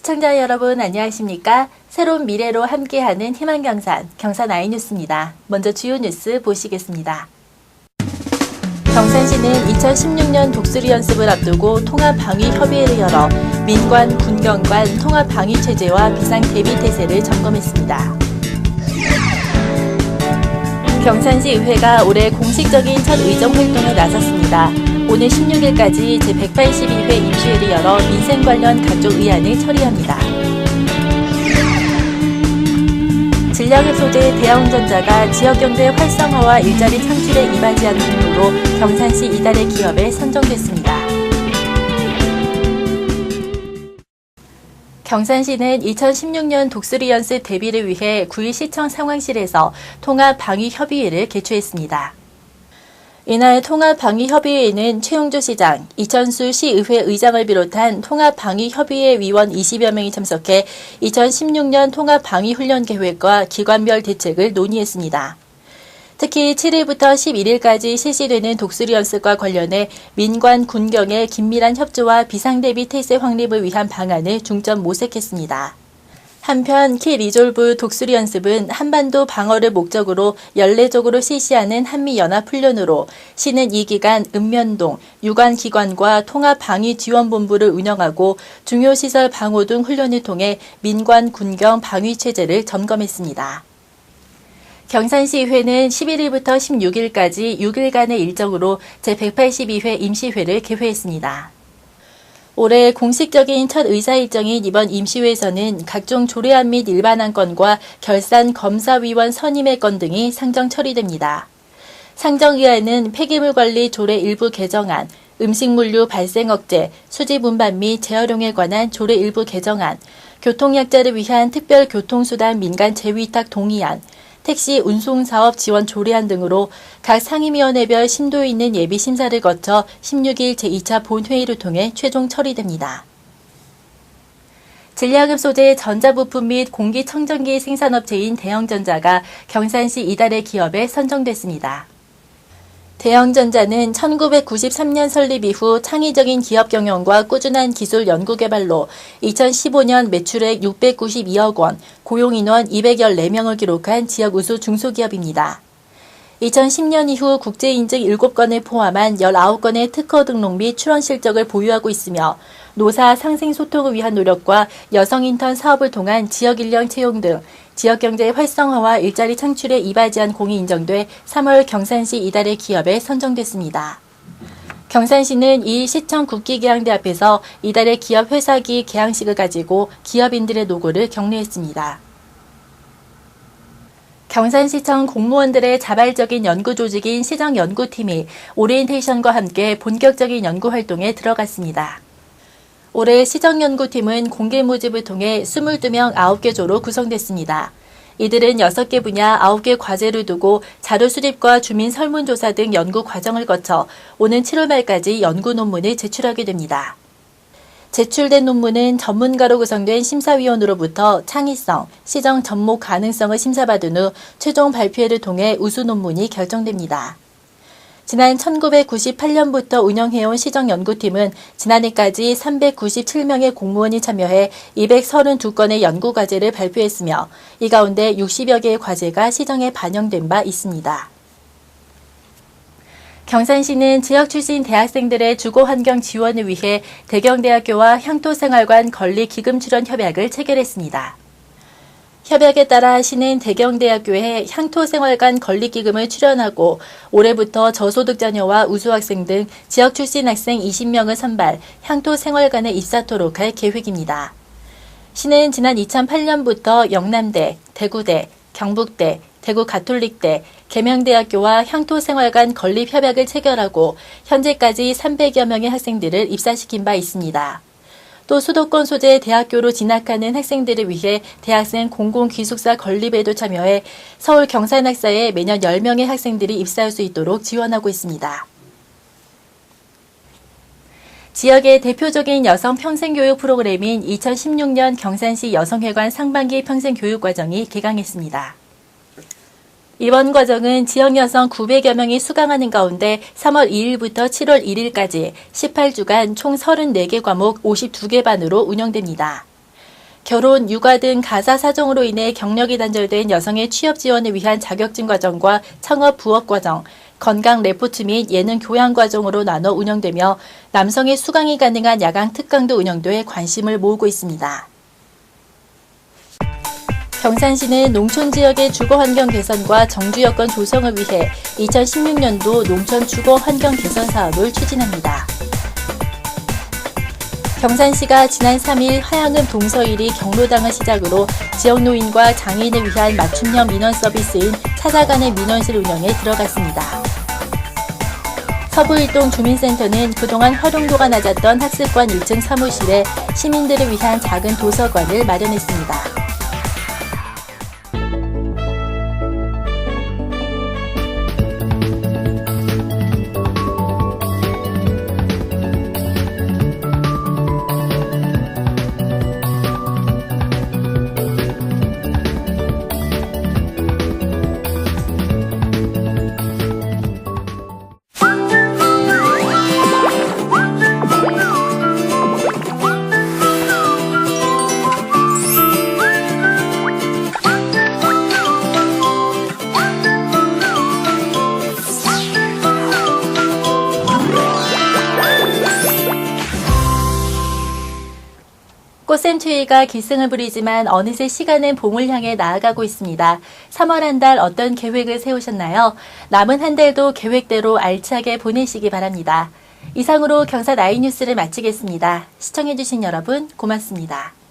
시청자 여러분 안녕하십니까? 새로운 미래로 함께하는 희망경산, 경산 아이뉴스입니다. 먼저 주요 뉴스 보시겠습니다. 경산시는 2016년 독수리 연습을 앞두고 통합방위협의회를 열어 민관, 군경관 통합방위체제와 비상대비태세를 점검했습니다. 경산시 의회가 올해 공식적인 첫 의정활동에 나섰습니다. 오늘 16일까지 제182회 임시회를 열어 민생 관련 각종 의안을 처리합니다. 질량을 소재 대형전자가 지역경제 활성화와 일자리 창출에 이바지한 공로로 경산시 이달의 기업에 선정됐습니다. 경산시는 2016년 독수리 연습 대비를 위해 9일 시청 상황실에서 통합방위협의회를 개최했습니다. 이날 통합방위협의회에는 최용조 시장, 이천수 시의회 의장을 비롯한 통합방위협의회 위원 20여 명이 참석해 2016년 통합방위훈련계획과 기관별 대책을 논의했습니다. 특히 7일부터 11일까지 실시되는 독수리 연습과 관련해 민관, 군경의 긴밀한 협조와 비상대비 태세 확립을 위한 방안을 중점 모색했습니다. 한편 키 리졸브 독수리 연습은 한반도 방어를 목적으로 연례적으로 실시하는 한미연합훈련으로 시는 이 기간 읍면동, 유관기관과 통합방위지원본부를 운영하고 중요시설 방호 등 훈련을 통해 민관, 군경 방위체제를 점검했습니다. 경산시의회는 11일부터 16일까지 6일간의 일정으로 제182회 임시회를 개회했습니다. 올해 공식적인 첫 의사 일정인 이번 임시회에서는 각종 조례안 및 일반안 건과 결산 검사위원 선임의 건 등이 상정 처리됩니다. 상정의안은 폐기물 관리 조례 일부 개정안, 음식물류 발생 억제, 수집 운반 및 재활용에 관한 조례 일부 개정안, 교통약자를 위한 특별교통수단 민간 재위탁 동의안, 택시 운송사업 지원 조례안 등으로 각 상임위원회별 심도 있는 예비심사를 거쳐 16일 제2차 본회의를 통해 최종 처리됩니다. 질량급 소재 전자부품 및 공기청정기 생산업체인 대형전자가 경산시 이달의 기업에 선정됐습니다. 대형전자는 1993년 설립 이후 창의적인 기업 경영과 꾸준한 기술 연구개발로 2015년 매출액 692억 원, 고용인원 214명을 기록한 지역 우수 중소기업입니다. 2010년 이후 국제인증 7건을 포함한 19건의 특허 등록 및 출원 실적을 보유하고 있으며 노사 상생 소통을 위한 노력과 여성 인턴 사업을 통한 지역 인력 채용 등 지역경제 활성화와 일자리 창출에 이바지한 공이 인정돼 3월 경산시 이달의 기업에 선정됐습니다. 경산시는 이 시청 국기계양대 앞에서 이달의 기업 회사기 개양식을 가지고 기업인들의 노고를 격려했습니다. 경산시청 공무원들의 자발적인 연구 조직인 시정연구팀이 오리엔테이션과 함께 본격적인 연구활동에 들어갔습니다. 올해 시정연구팀은 공개 모집을 통해 22명 9개 조로 구성됐습니다. 이들은 6개 분야 9개 과제를 두고 자료 수집과 주민 설문조사 등 연구 과정을 거쳐 오는 7월 말까지 연구 논문을 제출하게 됩니다. 제출된 논문은 전문가로 구성된 심사위원으로부터 창의성, 시정 접목 가능성을 심사받은 후 최종 발표회를 통해 우수 논문이 결정됩니다. 지난 1998년부터 운영해온 시정연구팀은 지난해까지 397명의 공무원이 참여해 232건의 연구과제를 발표했으며 이 가운데 60여 개의 과제가 시정에 반영된 바 있습니다. 경산시는 지역 출신 대학생들의 주거환경 지원을 위해 대경대학교와 향토생활관 건립기금 출연 협약을 체결했습니다. 협약에 따라 시는 대경대학교에 향토생활관 건립기금을 출연하고 올해부터 저소득 자녀와 우수학생 등 지역 출신 학생 20명을 선발, 향토생활관에 입사토록 할 계획입니다. 시는 지난 2008년부터 영남대, 대구대, 경북대, 대구가톨릭대, 계명대학교와 향토생활관 건립 협약을 체결하고 현재까지 300여 명의 학생들을 입사시킨 바 있습니다. 또 수도권 소재 대학교로 진학하는 학생들을 위해 대학생 공공기숙사 건립에도 참여해 서울 경산학사에 매년 10명의 학생들이 입사할 수 있도록 지원하고 있습니다. 지역의 대표적인 여성 평생교육 프로그램인 2016년 경산시 여성회관 상반기 평생교육과정이 개강했습니다. 이번 과정은 지역 여성 900여 명이 수강하는 가운데 3월 2일부터 7월 1일까지 18주간 총 34개 과목 52개 반으로 운영됩니다. 결혼, 육아 등 가사 사정으로 인해 경력이 단절된 여성의 취업 지원을 위한 자격증 과정과 창업 부업 과정, 건강 레포트 및 예능 교양 과정으로 나눠 운영되며 남성의 수강이 가능한 야간 특강도 운영돼 관심을 모으고 있습니다. 경산시는 농촌 지역의 주거 환경 개선과 정주 여건 조성을 위해 2016년도 농촌 주거 환경 개선 사업을 추진합니다. 경산시가 지난 3일 하양읍 동서일이 경로당을 시작으로 지역 노인과 장애인을 위한 맞춤형 민원 서비스인 찾아가는 민원실 운영에 들어갔습니다. 서부일동 주민센터는 그동안 활용도가 낮았던 학습관 1층 사무실에 시민들을 위한 작은 도서관을 마련했습니다. 꽃샘추위가 기승을 부리지만 어느새 시간은 봄을 향해 나아가고 있습니다. 3월 한 달 어떤 계획을 세우셨나요? 남은 한 달도 계획대로 알차게 보내시기 바랍니다. 이상으로 경산 아이뉴스를 마치겠습니다. 시청해주신 여러분 고맙습니다.